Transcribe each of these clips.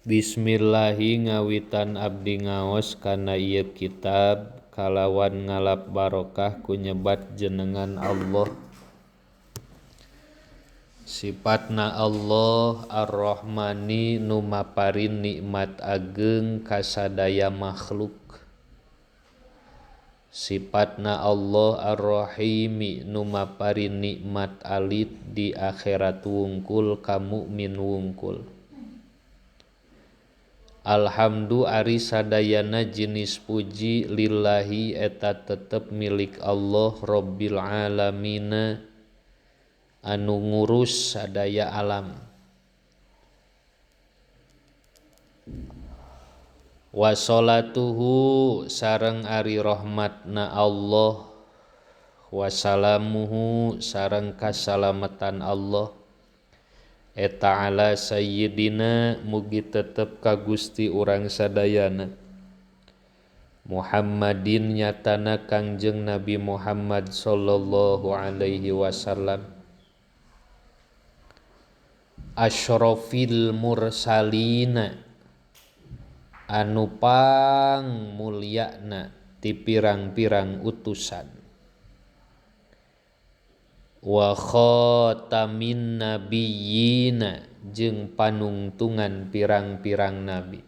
Bismillahi ngawitan abdi ngaos kana ieu kitab kalawan ngalap barokah ku nyebat jenengan Allah. Sipatna Allah Ar-Rahmani nu maparin nikmat ageung ka sadaya makhluk. Sipatna Allah Ar-Rahimi nu maparin nikmat alit di akhirat wungkul ka mukmin wungkul. Alhamdu ari sadayana jenis puji lillahi eta tetep milik Allah Rabbil Alamina anu ngurus sadaya alam. Wa sholatuhu sareng ari rahmatna Allah wa salamuhu sareng kasalamatan Allah eta ala sayyidina mugi tetep ka Gusti urang sadayana Muhammadin nyatana Kangjeng Nabi Muhammad sallallahu alaihi wasallam asyrafil mursalina anu pang mulyana ti pirang-pirang utusan wa khatamin nabiyyina jeung panungtungan pirang-pirang nabi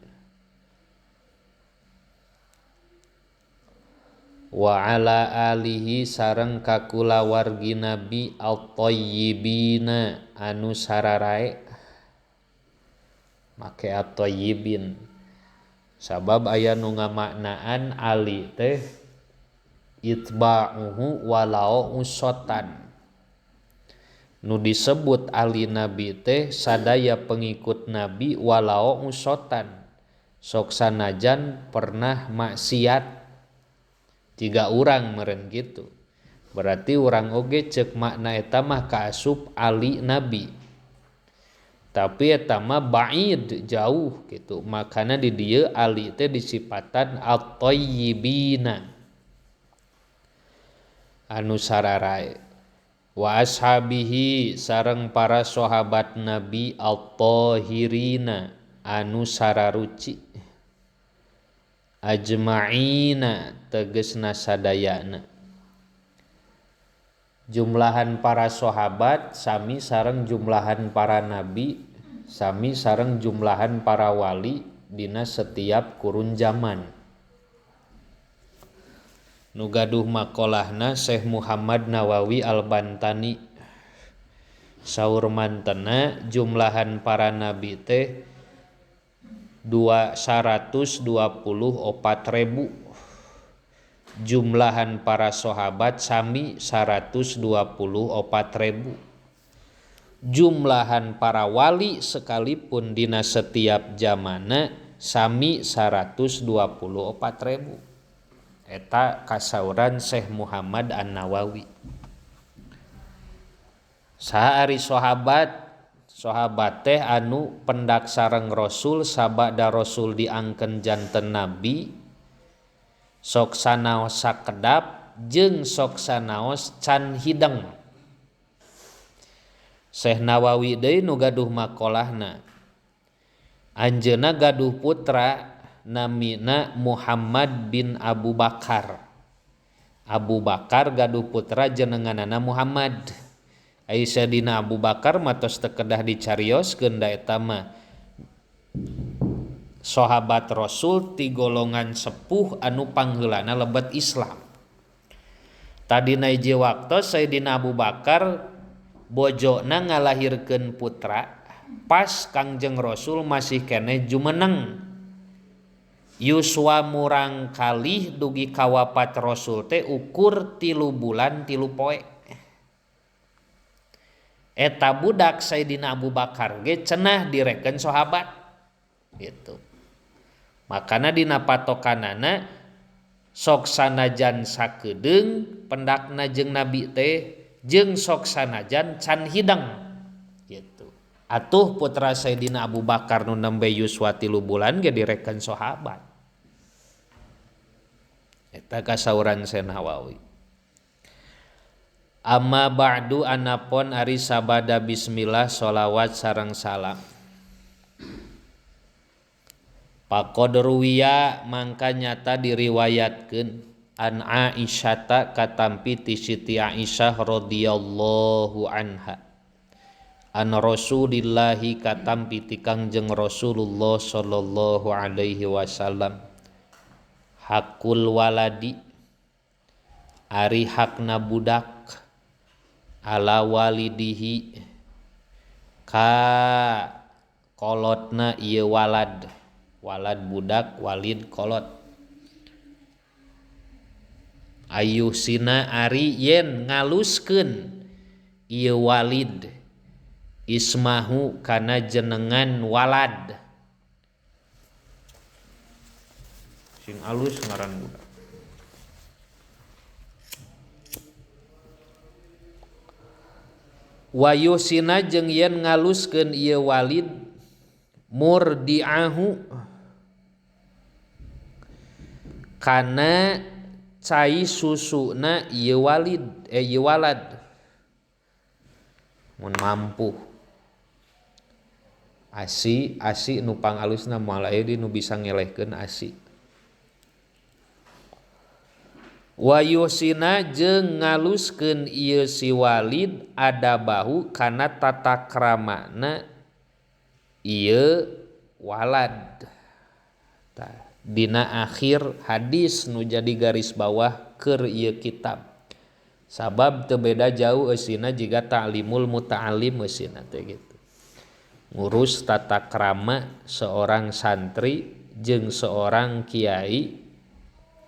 wa ala alihi sareng kakulawargi nabi at-thayyibina anu sararae make at-thayyibin sabab aya nu ngamaknaan ali teh itba'uhu walau usotan nu disebut ali nabi teh sadaya pengikut nabi walau usotan sok sanajan pernah maksiat tiga urang meureun kitu berarti urang oge ceuk makna eta mah kaasup ali nabi tapi eta mah ba'id jauh gitu makana di dieu ali teh disipatan at-thayyibina anu sararae wa ashabihi sareng para sahabat nabi at-thahirina anu sararuci ajma'ina tegesna sadayana jumlahan para sahabat sami sareng jumlahan para nabi sami sareng jumlahan para wali dina setiap kurun zaman nu gaduh maqalahna Syekh Muhammad Nawawi Al-Bantani saur mantena jumlahan para nabi teh 224.000 jumlahan para sahabat sami 124.000 jumlahan para wali sekalipun dina setiap zamanna sami 124.000 eta kasauran Syekh Muhammad An-Nawawi. Saha ari sahabat teh anu pendak sareng Rasul sabada Rasul diangkeun janten nabi sok sanaos sakedap jeung sok sanaos can hideng. Syekh Nawawi deui nu gaduh maqalahna anjeunna gaduh putra namina Muhammad bin Abu Bakar. Abu Bakar gaduh putra jenenganana Muhammad. Aisyah dina Abu Bakar matos teu kedah dicarioskeun da eta mah sahabat Rasul ti golongan sepuh anu pangheulana lebet Islam. Tadina hiji waktos Sayyidina Abu Bakar bojona ngalahirkeun putra pas Kangjeng Rasul masih keneh jumeneng. Yuswa murang kalih dugi kawafat Rasul teh ukur 3 bulan 3 poe. Eta budak Sayyidina Abu Bakar ge cenah direken sahabat gitu. Makana dina patokanana sok sanajan sakedeung pendakna jeung nabi teh jeung sok sanajan can hideng gitu. Atuh putra Sayyidina Abu Bakar nu nembe yuswa 3 bulan ge direken sahabat. Eta kasauran Syekh Nawawi. Amma ba'du anapun ari sabada bismillah sholawat sareng salam. Faqadruwiya mangka nyata diriwayatkeun an Aisyata katampi ti Siti Aisyah radhiyallahu anha an Rasulillahi katampi ti Kangjeng Rasulullah sallallahu alaihi wasallam hakul waladi ari hakna budak ala walidihi ka kolotna ieu walad budak walid kolot ayusina ari yen ngaluskeun ieu walid ismahu kana jenengan walad sing alus ngaran budak wayusina jeung yen ngaluskeun ieu walid murdiahu kana cai susuna ieu walad mun mampu asi nu pangalusna moal aya di nu bisa ngelehkeun asi wayusina jeung ngaluskeun ieu si walid adabahu kana tata kramana ieu walad dina akhir hadis nu jadi garis bawah keur ieu kitab sabab teu beda jauh eusina jiga ta'limul muta'allim eusina teh gitu ngurus tata krama seorang santri jeung seorang kiai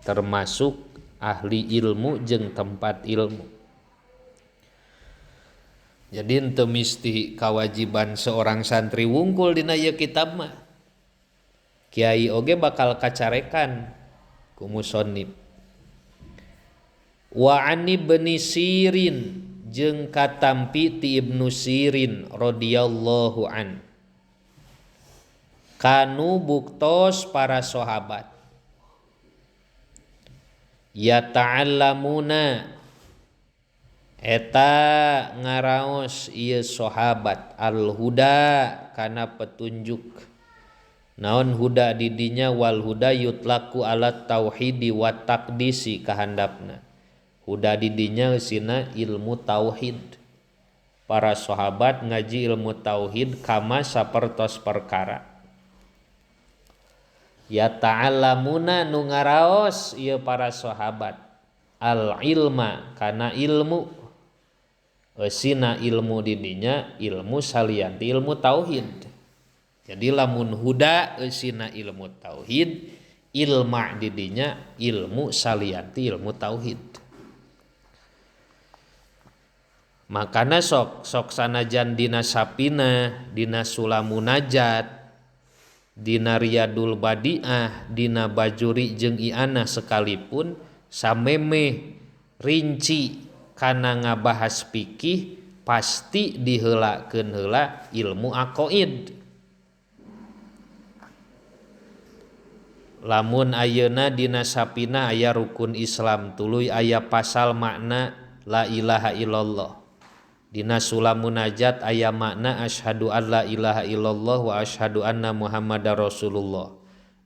termasuk ahli ilmu jeung tempat ilmu. Jadi henteu misti kawajiban seorang santri wungkul dina ieu kitab mah. Kiai oge bakal kacarekan ku musannif. Wa an Ibnu Sirin jeung katampi ti Ibnu Sirin radhiyallahu an. Kanu buktos para sahabat. Yata'allamuna eta ngaraos ieu sahabat al-huda kana petunjuk. Naon huda di dinya wal huda yutlaku ala tauhidi wa taqdisi kahandapna. Huda di dinya eusina ilmu tauhid. Para sahabat ngaji ilmu tauhid kama sapertos perkara. Ya ta'allamuna nu ngaraos ieu para sahabat al ilma kana ilmu eusina ilmu di dinya ilmu salianti ilmu tauhid. Jadi lamun huda eusina ilmu tauhid, ilma di dinya ilmu salianti ilmu tauhid. Makana sok sanajan dina sapina, dina sulamunajat, dina riyadul badiah, dina bajuri jeung iana sekalipun samemeh rinci kana ngabahas fikih pasti diheulakeun heula ilmu aqaid. Lamun ayeuna dina sapina aya rukun Islam tuluy aya pasal makna la ilaha illallah. Dina sulamunajat aya makna asyhadu an la ilaha illallah wa asyhadu anna muhammadar rasulullah.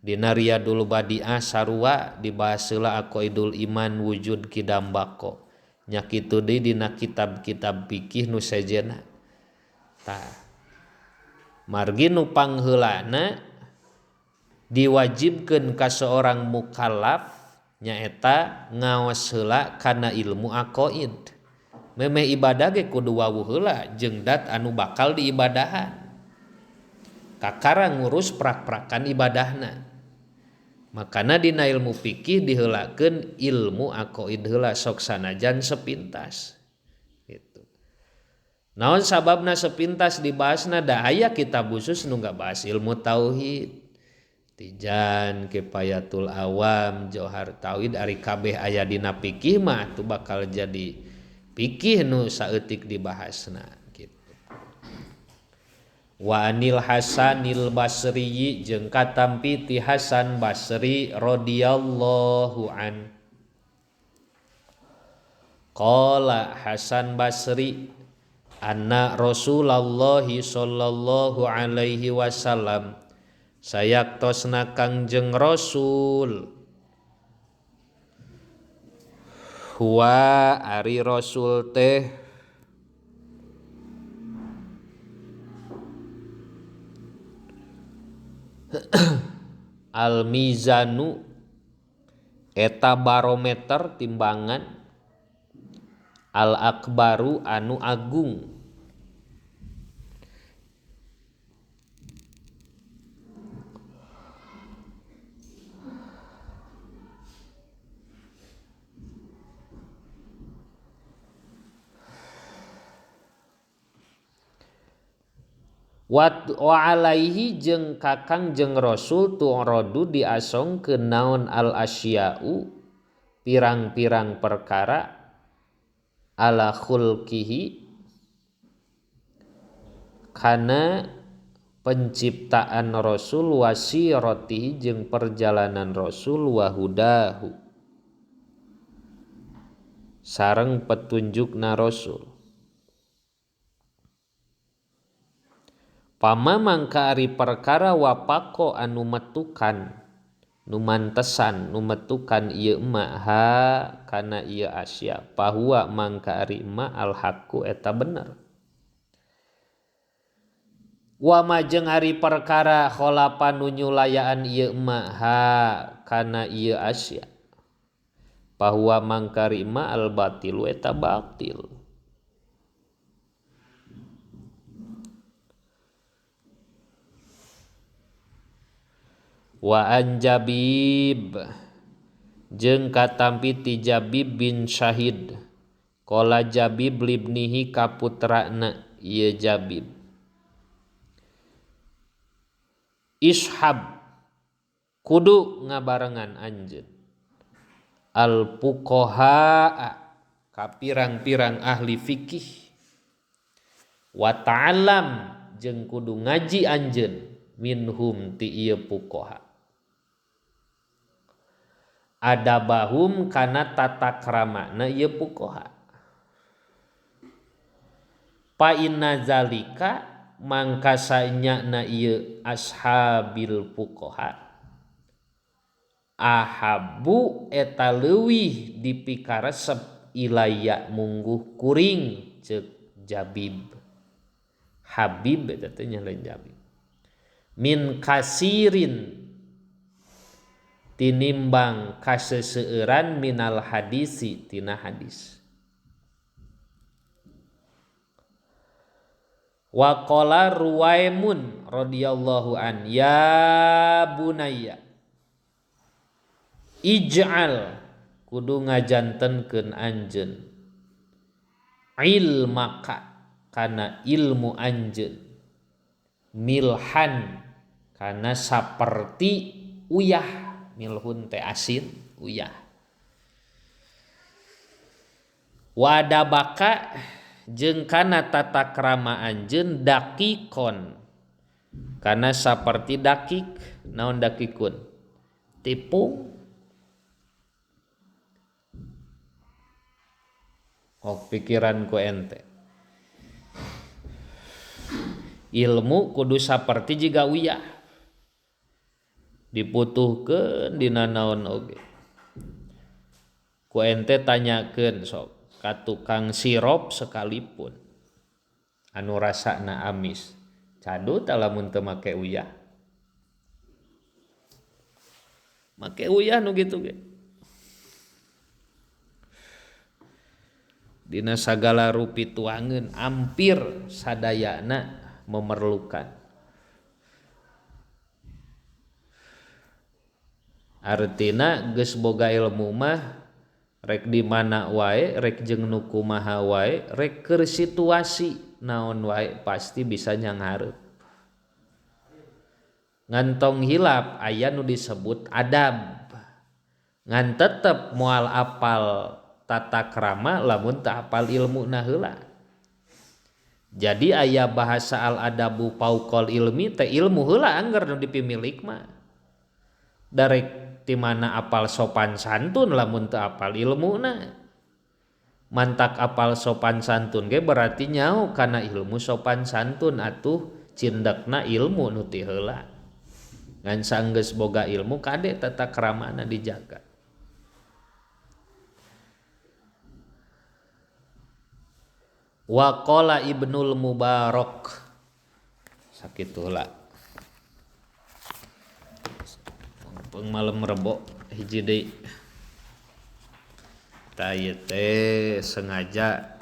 Dina riyadul badiah sarua dibahas heula aqaidul iman wujud kidam bako. Nya kitu deui dina kitab-kitab fikih nu sejenna. Tah. Margi nu pangheulana diwajibkeun ka seorang mukallaf nyaeta ngaos heula kana ilmu aqaid. Memeh ibadah ge kudu wawuh heula jeung dat anu bakal diibadahan. Kakara ngurus prak-prakan ibadahna. Makana dina ilmu fikih diheulakeun ilmu aqaid heula sok sanajan sepintas. Gitu. Naon sababna sepintas dibahasna da aya kitab khusus nu ngabahas ilmu tauhid. Tijan Kifayatul Awam Johar Tauhid ari kabeh aya dina fikih mah tu bakal jadi fikih nu saeutik dibahasna gitu. Wa anil Hasanil Basri jeung katampi ti Hasan Basri radhiyallahu an. Qala Hasan Basri anna Rasulullah sallallahu alaihi wasallam sayaktosna Kangjeng Rasul huwa ari Rasul teh al mizanu eta barometer timbangan al akbaru anu agung. Wa alaihi jeung kakang jeung Rasul tu'radu diasongkeun naon al asya'u pirang-pirang perkara ala khulqihi kana penciptaan Rasul wasiratihi jeung perjalanan Rasul wa hudahu sareng petunjukna Rasul. Pama mangka ari perkara wapako anu metukan nu mantesan nu metukan ieu emak ha kana ieu asya pahuwa mangka ari emak al haqqu eta bener. Wa majeng ari perkara kholapan nu nyulayaan ieu emak ha kana ieu asya pahuwa mangka ari emak al batilu eta batil. Wa an Jabib jeung katampi ti Jabib bin Syahid qala Jabib libnihi kaputrana ieu Jabib ishab kudu ngabarengan anjeun al fuqaha ka pirang-pirang ahli fikih wa ta'allam jeung kudu ngaji anjeun minhum ti ieu fuqaha adabahum kana tata kramana ieu fuqaha pa inna zalika mangka sanyana ieu ashabil fuqaha ahabu eta leuwih dipikaresep ilaya mungguh kuring ceuk Jabib Habib eta teh nya lain Jabib min kasirin tinimbang kaseseueuran minal hadisi tina hadis. Wa qala Ruwaimun radhiyallahu an ya bunayya ij'al kudu ngajantenkeun anjeun ilmaka kana ilmu anjeun milhan kana saperti uyah milhun teh asin uyah wadabaka jeung kana tata krama anjeun dakikon kana saperti dakik naon dakikun tepung pikiranku ente ilmu kudu saperti jiga uyah diputuhkeun dina naon oge ku ente tanyakeun sok ka tukang sirop sekalipun anu rasana amis cadu tah lamun teu make uyah make uyah nu kitu ge dina sagala rupi tuangeun ampir sadayana memerlukan. Artina geus boga ilmu mah rek di mana wae rek jeung nu kumaha wae rek keur situasi naon wae pasti bisa nyanghareup. Ngantong hilap aya nu disebut adab. Ngan tetep moal apal tata krama lamun teu apal ilmuna heula. Jadi aya bahasa al adabu pauqal ilmi teh ilmu heula anggar nu dipimilik mah. Darek ti mana apal sopan santun lamun teu apal ilmuna. Mantak apal sopan santun ge berarti nyaho kana ilmu sopan santun atuh cindekna ilmu nu ti heula. ngan sanggeus boga ilmu kade tata keramana dijaga. Wa qala Ibnul Mubarak sakitulah malam Rebo hiji deui ta ieu teh sengaja